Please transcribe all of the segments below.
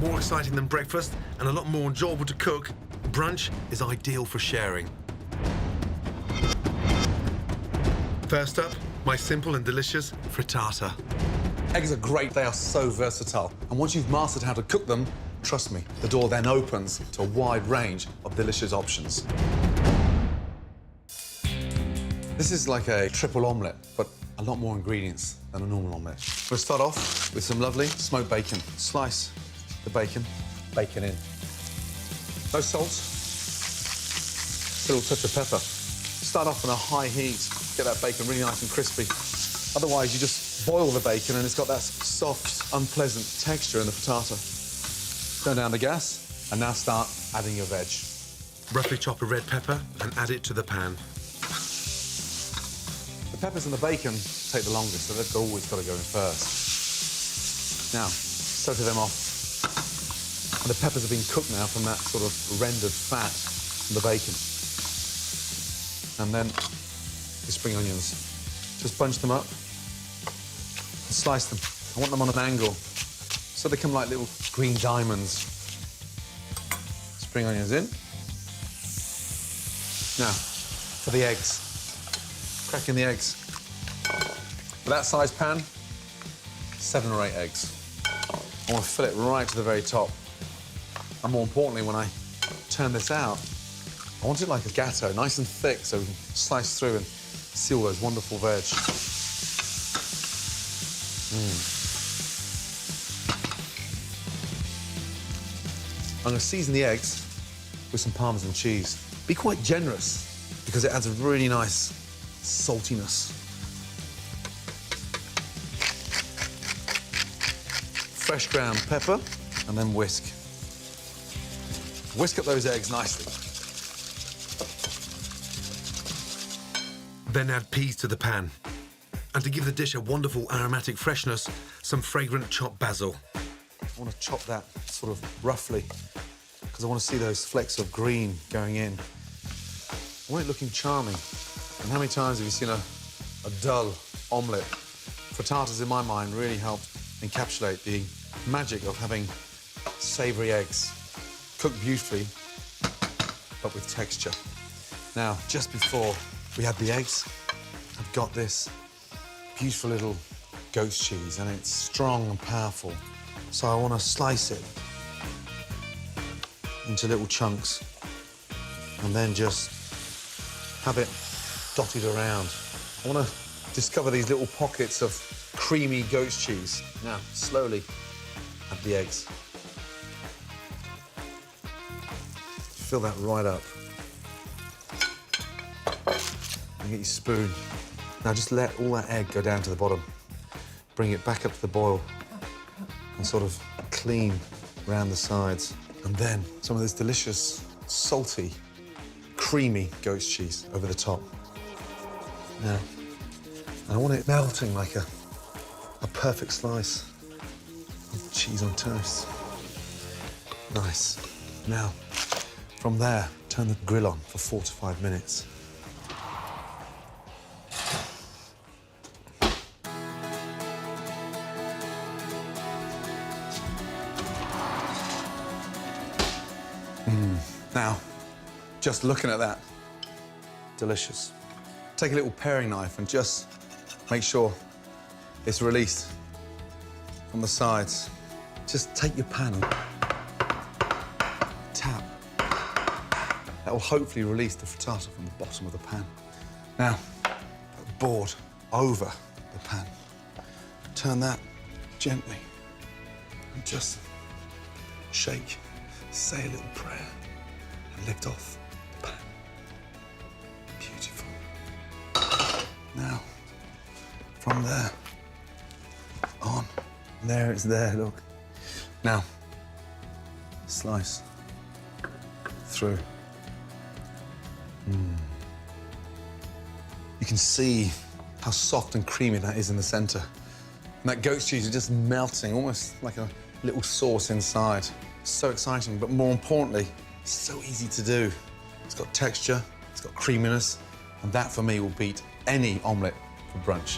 More exciting than breakfast and a lot more enjoyable to cook, brunch is ideal for sharing. First up, my simple and delicious frittata. Eggs are great, they are so versatile. And once you've mastered how to cook them, trust me, the door then opens to a wide range of delicious options. This is like a triple omelette, but a lot more ingredients than a normal omelette. We'll start off with some lovely smoked bacon. Slice the bacon in. No salt, a little touch of pepper. Start off on a high heat, get that bacon really nice and crispy. Otherwise, you just boil the bacon and it's got that soft, unpleasant texture in the frittata. Turn down the gas and now start adding your veg. Roughly chop a red pepper and add it to the pan. The peppers and the bacon take the longest, so they've always got to go in first. Now, soak them off. And the peppers have been cooked now from that sort of rendered fat from the bacon. And then the spring onions. Just bunch them up and slice them. I want them on an angle so they come like little green diamonds. Spring onions in. Now, for the eggs. Crack in the eggs. For that size pan, 7 or 8 eggs. I want to fill it right to the very top. And more importantly, when I turn this out, I want it like a gatto, nice and thick, so we can slice through and see all those wonderful veg. I'm going to season the eggs with some Parmesan cheese. Be quite generous, because it adds a really nice saltiness. Fresh ground pepper, and then whisk. Whisk up those eggs nicely. Then add peas to the pan. And to give the dish a wonderful aromatic freshness, some fragrant chopped basil. I want to chop that sort of roughly, because I want to see those flecks of green going in. I want it looking charming. And how many times have you seen a dull omelette? Frittatas, in my mind, really help encapsulate the magic of having savoury eggs, cooked beautifully, but with texture. Now, just before we add the eggs, I've got this beautiful little goat's cheese, and it's strong and powerful. So I want to slice it into little chunks and then just have it dotted around. I want to discover these little pockets of creamy goat's cheese. Now, slowly add the eggs. Fill that right up. And get your spoon. Now just let all that egg go down to the bottom. Bring it back up to the boil and sort of clean around the sides. And then some of this delicious, salty, creamy goat's cheese over the top. Now, I want it melting like a perfect slice of cheese on toast. Nice. Now, from there, turn the grill on for 4 to 5 minutes. Now, just looking at that, delicious. Take a little paring knife and just make sure it's released from the sides. Just take your pan and tap. That will hopefully release the frittata from the bottom of the pan. Now, put the board over the pan. Turn that gently and just shake. Say a little prayer and lift off the pan. Beautiful. Now, from there on, there it's there, look. Now, slice through. You can see how soft and creamy that is in the center. And that goat's cheese is just melting, almost like a little sauce inside. So exciting, but more importantly, so easy to do. It's got texture, it's got creaminess, and that for me will beat any omelette for brunch.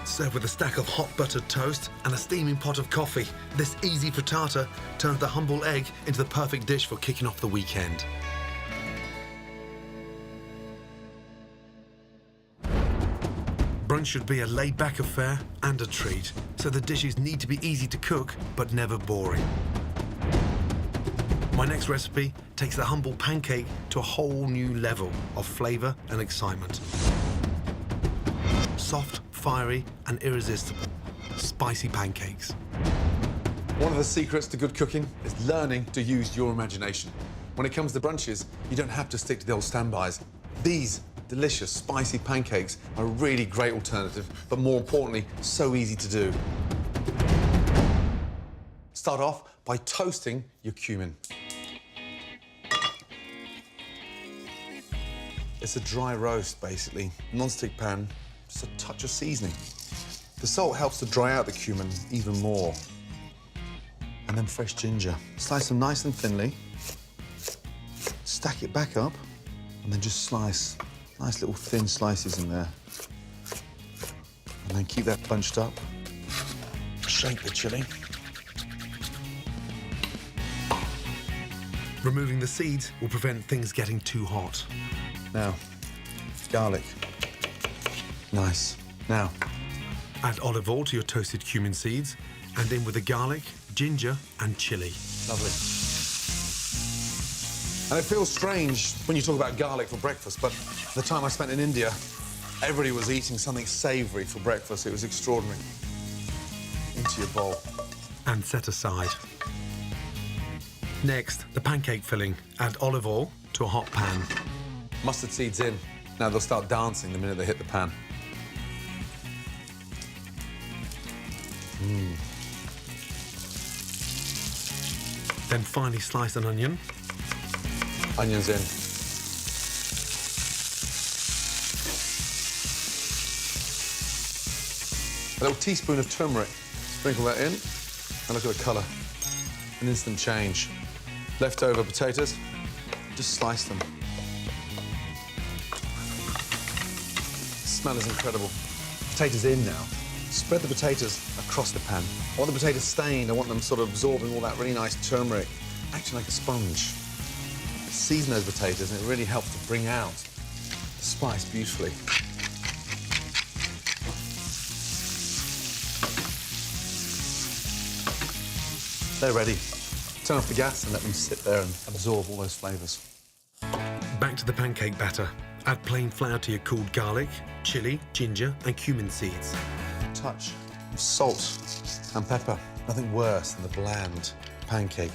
Serve with a stack of hot buttered toast and a steaming pot of coffee. This easy frittata turns the humble egg into the perfect dish for kicking off the weekend. Brunch should be a laid-back affair and a treat, so the dishes need to be easy to cook, but never boring. My next recipe takes the humble pancake to a whole new level of flavour and excitement. Soft, fiery and irresistible. Spicy pancakes. One of the secrets to good cooking is learning to use your imagination. When it comes to brunches, you don't have to stick to the old standbys. These delicious, spicy pancakes are a really great alternative, but more importantly, so easy to do. Start off by toasting your cumin. It's a dry roast, basically. Non-stick pan, just a touch of seasoning. The salt helps to dry out the cumin even more. And then fresh ginger. Slice them nice and thinly. Stack it back up, and then just slice nice little thin slices in there. And then keep that bunched up. Shake the chilli. Removing the seeds will prevent things getting too hot. Now, garlic. Nice. Now, add olive oil to your toasted cumin seeds and in with the garlic, ginger and chilli. Lovely. And it feels strange when you talk about garlic for breakfast, but the time I spent in India, everybody was eating something savoury for breakfast. It was extraordinary. Into your bowl. And set aside. Next, the pancake filling. Add olive oil to a hot pan. Mustard seeds in. Now they'll start dancing the minute they hit the pan. Then finely slice an onion. Onions in. A little teaspoon of turmeric. Sprinkle that in. And look at the colour. An instant change. Leftover potatoes, just slice them. The smell is incredible. Potatoes in now. Spread the potatoes across the pan. I want the potatoes stained. I want them sort of absorbing all that really nice turmeric, acting like a sponge. Season those potatoes, and it really helps to bring out the spice beautifully. They're ready. Turn off the gas and let them sit there and absorb all those flavours. Back to the pancake batter. Add plain flour to your cooled garlic, chilli, ginger and cumin seeds. A touch of salt and pepper. Nothing worse than the bland pancake.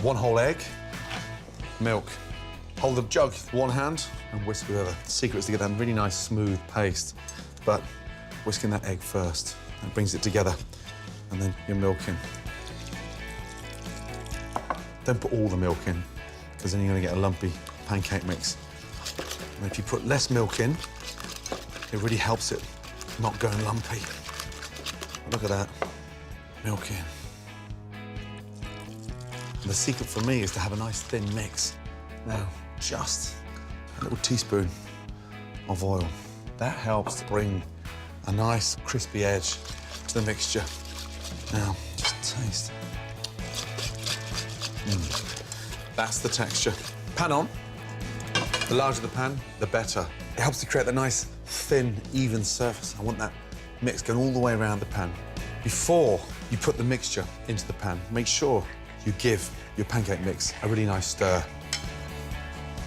One whole egg, milk. Hold the jug with one hand and whisk with the other. The secret is to get that really nice smooth paste, but whisking that egg first. That brings it together, and then your milk in. Don't put all the milk in, because then you're going to get a lumpy pancake mix. And if you put less milk in, it really helps it not going lumpy. Look at that. Milk in. And the secret for me is to have a nice thin mix. Now, just a little teaspoon of oil. That helps to bring a nice crispy edge to the mixture. Now, just taste. That's the texture. Pan on. The larger the pan, the better. It helps to create a nice, thin, even surface. I want that mix going all the way around the pan. Before you put the mixture into the pan, make sure you give your pancake mix a really nice stir.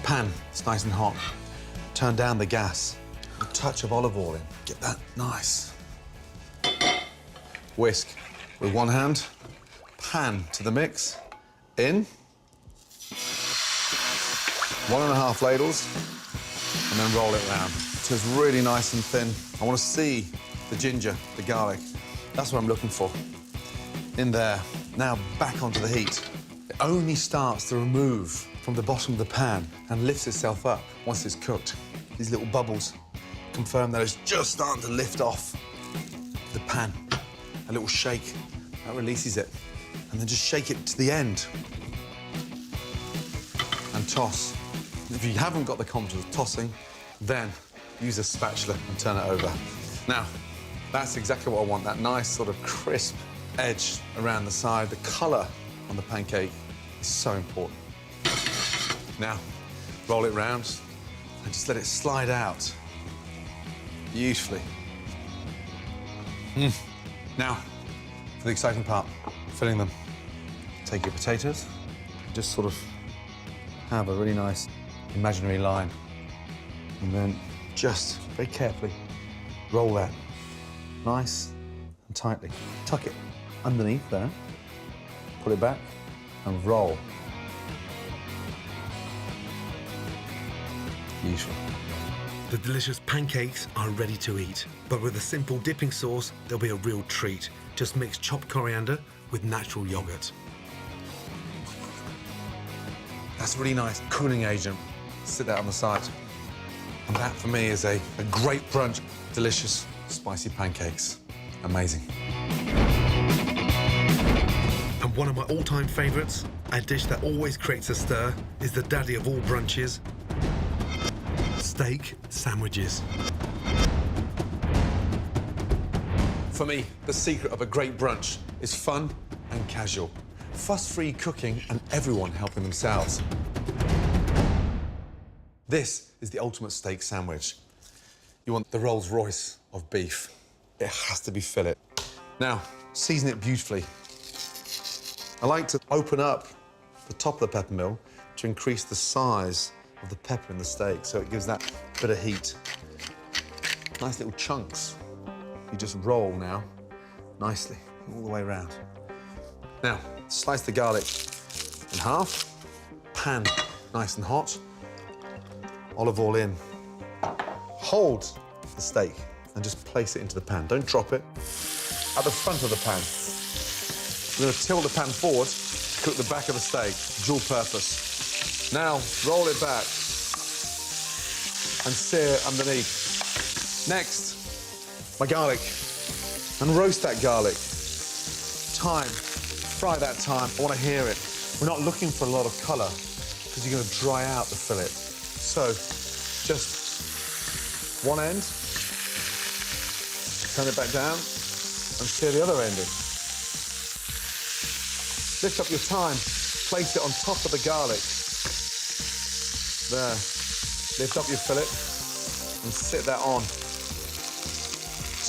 Pan is nice and hot. Turn down the gas. A touch of olive oil in. Get that nice. Whisk with one hand. Pan to the mix. In. 1.5 ladles. And then roll it round. So it's really nice and thin. I want to see the ginger, the garlic. That's what I'm looking for. In there. Now back onto the heat. It only starts to remove from the bottom of the pan and lifts itself up once it's cooked. These little bubbles confirm that it's just starting to lift off the pan. A little shake, that releases it. And then just shake it to the end. And toss. If you haven't got the confidence of tossing, Then use a spatula and turn it over. Now, that's exactly what I want, that nice sort of crisp edge around the side. The colour on the pancake is so important. Now, roll it round and just let it slide out beautifully. Now, for the exciting part, filling them. Take your potatoes, just sort of have a really nice imaginary line. And then just very carefully roll that nice and tightly. Tuck it underneath there, pull it back and roll. Beautiful. The delicious pancakes are ready to eat, but with a simple dipping sauce, they'll be a real treat. Just mix chopped coriander with natural yogurt. That's a really nice cooling agent. Sit that on the side. And that, for me, is a great brunch. Delicious, spicy pancakes. Amazing. And one of my all-time favourites, a dish that always creates a stir, is the daddy of all brunches, steak sandwiches. For me, the secret of a great brunch is fun and casual. Fuss-free cooking and everyone helping themselves. This is the ultimate steak sandwich. You want the Rolls Royce of beef. It has to be fillet. Now, season it beautifully. I like to open up the top of the pepper mill to increase the size of the pepper in the steak, so it gives that bit of heat. Nice little chunks. You just roll now, nicely, all the way around. Now, slice the garlic in half. Pan nice and hot. Olive oil in. Hold the steak and just place it into the pan. Don't drop it. At the front of the pan. We're going to tilt the pan forward to cook the back of the steak, dual purpose. Now, roll it back and sear underneath. Next, my garlic. And roast that garlic. Thyme. Fry that thyme. I want to hear it. We're not looking for a lot of colour because you're going to dry out the fillet. So, just one end, turn it back down, and sear the other end in. Lift up your thyme, place it on top of the garlic. There. Lift up your fillet and sit that on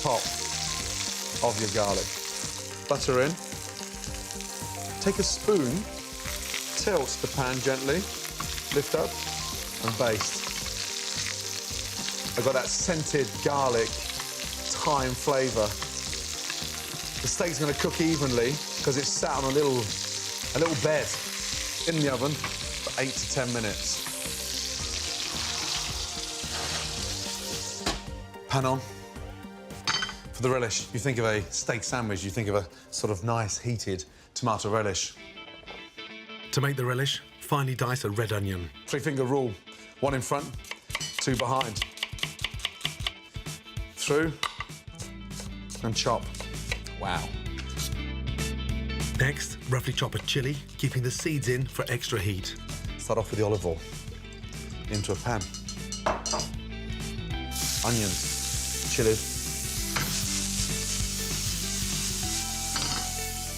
top of your garlic. Butter in. Take a spoon, tilt the pan gently, lift up and baste. I've got that scented garlic, thyme flavour. The steak's going to cook evenly because it's sat on a little bed in the oven for 8 to 10 minutes. Pan on. For the relish, you think of a steak sandwich, you think of a sort of nice heated tomato relish. To make the relish, finely dice a red onion. 3-finger rule. 1 in front, 2 behind. Through and chop. Wow. Next, roughly chop a chilli, keeping the seeds in for extra heat. Start off with the olive oil. Into a pan. Onions, chilli.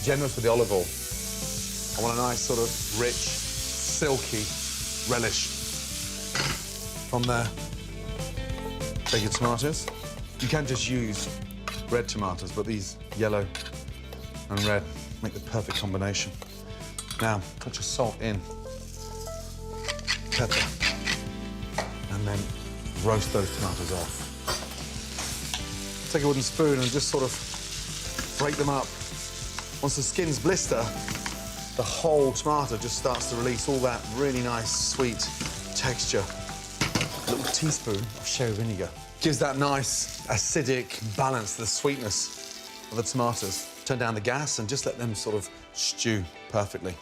Generous with the olive oil. I want a nice sort of rich, silky relish. From there, take your tomatoes. You can just use red tomatoes, but these yellow and red make the perfect combination. Now, put your salt in, pepper, and then roast those tomatoes off. Take a wooden spoon and just sort of break them up. Once the skins blister, the whole tomato just starts to release all that really nice, sweet texture. A little teaspoon of sherry vinegar gives that nice, acidic balance to the sweetness of the tomatoes. Turn down the gas and just let them sort of stew perfectly.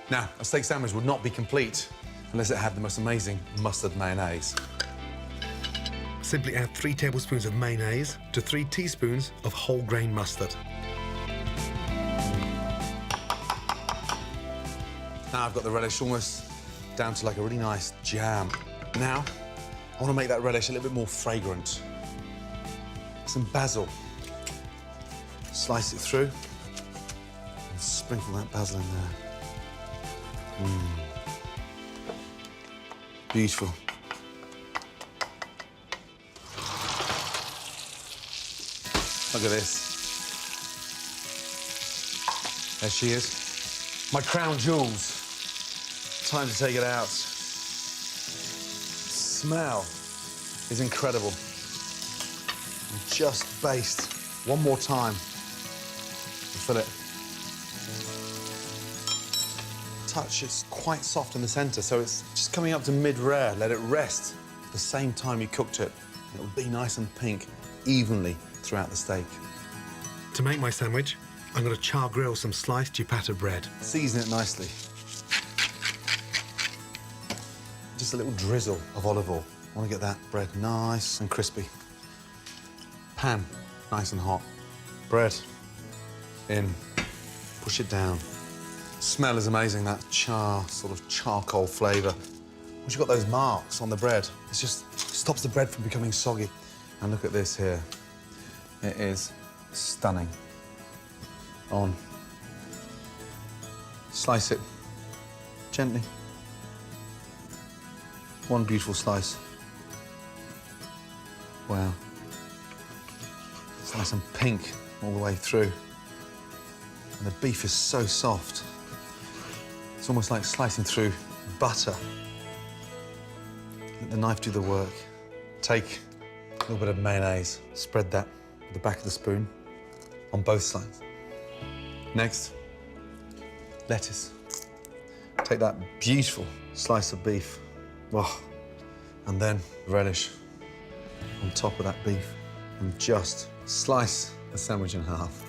Now, a steak sandwich would not be complete unless it had the most amazing mustard mayonnaise. Simply add 3 tablespoons of mayonnaise to 3 teaspoons of whole grain mustard. Now I've got the relish almost down to like a really nice jam. Now, I want to make that relish a little bit more fragrant. Some basil. Slice it through and sprinkle that basil in there. Beautiful. Look at this. There she is. My crown jewels. Time to take it out. Smell is incredible. And just baste one more time to fill it. Touch, it's quite soft in the center, so it's just coming up to mid-rare. Let it rest at the same time you cooked it. It'll be nice and pink evenly throughout the steak. To make my sandwich, I'm going to char grill some sliced ciabatta bread. Season it nicely. Just a little drizzle of olive oil. I want to get that bread nice and crispy. Pan, nice and hot. Bread in, push it down. Smell is amazing, that sort of charcoal flavour. Once you've got those marks on the bread, it just stops the bread from becoming soggy. And look at this here. It is stunning. On. Slice it gently. One beautiful slice. Wow. It's nice and pink all the way through. And the beef is so soft. It's almost like slicing through butter. Let the knife do the work. Take a little bit of mayonnaise, spread that with the back of the spoon on both sides. Next, lettuce. Take that beautiful slice of beef. Oh, and then relish on top of that beef. And just slice the sandwich in half.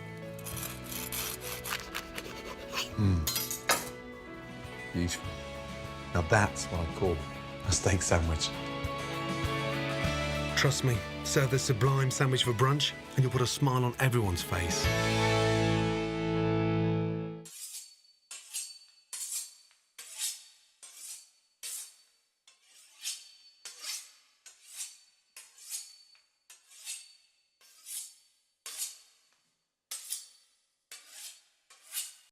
Beautiful. Now that's what I call a steak sandwich. Trust me, serve this sublime sandwich for brunch and you'll put a smile on everyone's face.